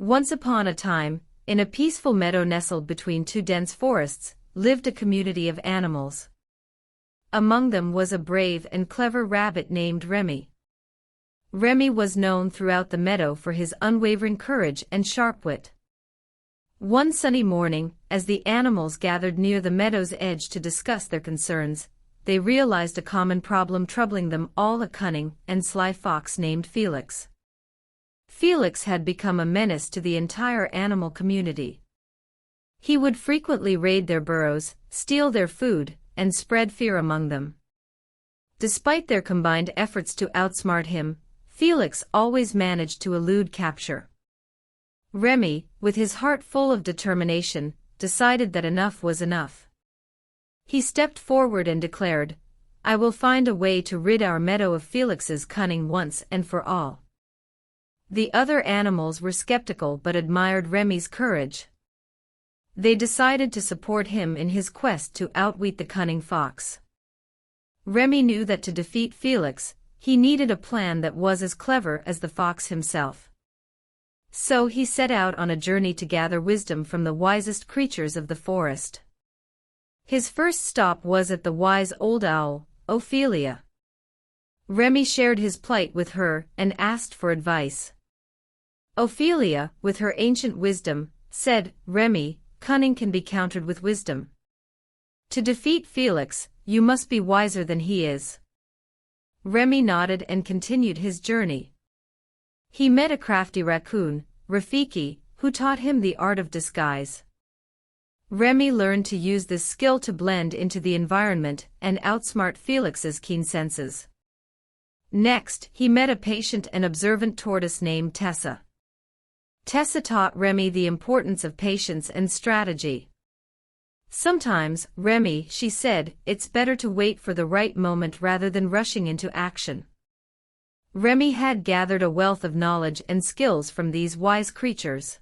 Once upon a time, in a peaceful meadow nestled between two dense forests, lived a community of animals. Among them was a brave and clever rabbit named Remy. Remy was known throughout the meadow for his unwavering courage and sharp wit. One sunny morning, as the animals gathered near the meadow's edge to discuss their concerns, they realized a common problem troubling them all: a cunning and sly fox named Felix. Felix had become a menace to the entire animal community. He would frequently raid their burrows, steal their food, and spread fear among them. Despite their combined efforts to outsmart him, Felix always managed to elude capture. Remy, with his heart full of determination, decided that enough was enough. He stepped forward and declared, "I will find a way to rid our meadow of Felix's cunning once and for all." The other animals were skeptical but admired Remy's courage. They decided to support him in his quest to outwit the cunning fox. Remy knew that to defeat Felix, he needed a plan that was as clever as the fox himself. So he set out on a journey to gather wisdom from the wisest creatures of the forest. His first stop was at the wise old owl, Ophelia. Remy shared his plight with her and asked for advice. Ophelia, with her ancient wisdom, said, "Remy, cunning can be countered with wisdom. To defeat Felix, you must be wiser than he is." Remy nodded and continued his journey. He met a crafty raccoon, Rafiki, who taught him the art of disguise. Remy learned to use this skill to blend into the environment and outsmart Felix's keen senses. Next, he met a patient and observant tortoise named Tessa. Tessa taught Remy the importance of patience and strategy. "Sometimes, Remy," she said, "it's better to wait for the right moment rather than rushing into action." Remy had gathered a wealth of knowledge and skills from these wise creatures.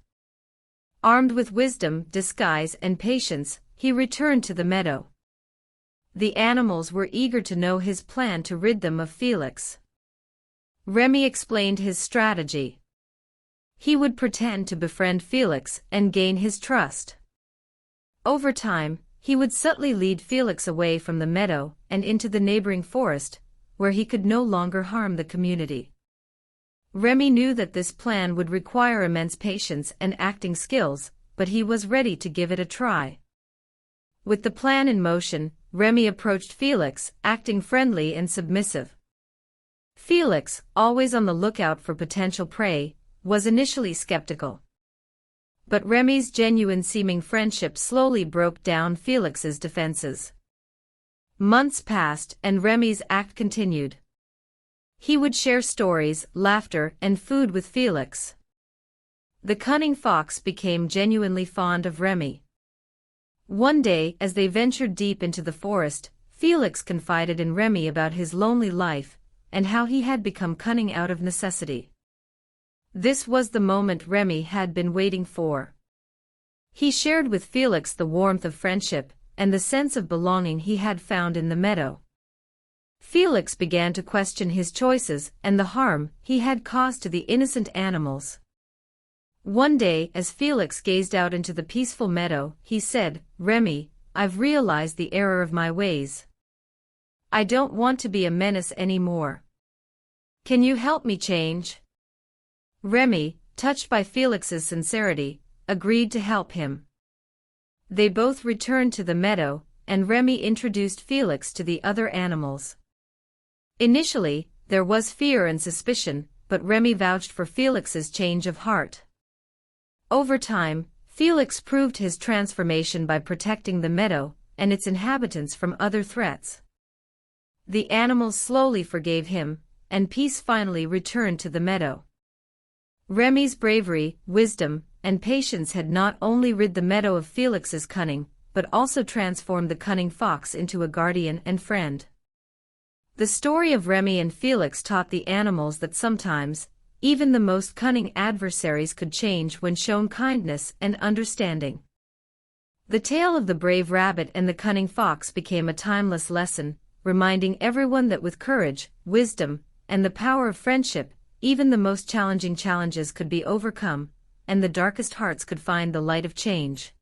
Armed with wisdom, disguise, and patience, he returned to the meadow. The animals were eager to know his plan to rid them of Felix. Remy explained his strategy. He would pretend to befriend Felix and gain his trust. Over time, he would subtly lead Felix away from the meadow and into the neighboring forest, where he could no longer harm the community. Remy knew that this plan would require immense patience and acting skills, but he was ready to give it a try. With the plan in motion, Remy approached Felix, acting friendly and submissive. Felix, always on the lookout for potential prey, was initially skeptical. But Remy's genuine-seeming friendship slowly broke down Felix's defenses. Months passed and Remy's act continued. He would share stories, laughter, and food with Felix. The cunning fox became genuinely fond of Remy. One day, as they ventured deep into the forest, Felix confided in Remy about his lonely life and how he had become cunning out of necessity. This was the moment Remy had been waiting for. He shared with Felix the warmth of friendship and the sense of belonging he had found in the meadow. Felix began to question his choices and the harm he had caused to the innocent animals. One day, as Felix gazed out into the peaceful meadow, he said, "Remy, I've realized the error of my ways. I don't want to be a menace anymore. Can you help me change?" Remy, touched by Felix's sincerity, agreed to help him. They both returned to the meadow, and Remy introduced Felix to the other animals. Initially, there was fear and suspicion, but Remy vouched for Felix's change of heart. Over time, Felix proved his transformation by protecting the meadow and its inhabitants from other threats. The animals slowly forgave him, and peace finally returned to the meadow. Remy's bravery, wisdom, and patience had not only rid the meadow of Felix's cunning, but also transformed the cunning fox into a guardian and friend. The story of Remy and Felix taught the animals that sometimes, even the most cunning adversaries could change when shown kindness and understanding. The tale of the brave rabbit and the cunning fox became a timeless lesson, reminding everyone that with courage, wisdom, and the power of friendship, even the most challenging challenges could be overcome, and the darkest hearts could find the light of change.